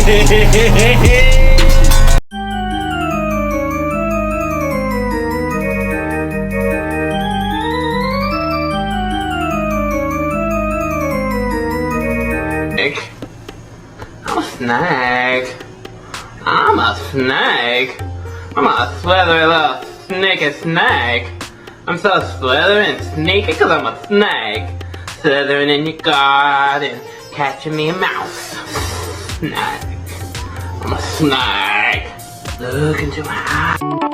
I'm a snake. I'm a snake. I'm a slithery little sneaky snake. I'm so slithery and sneaky because I'm a snake. Slithering in your garden, catching me a mouse. Snake. I'm a snake. Look into my eyes.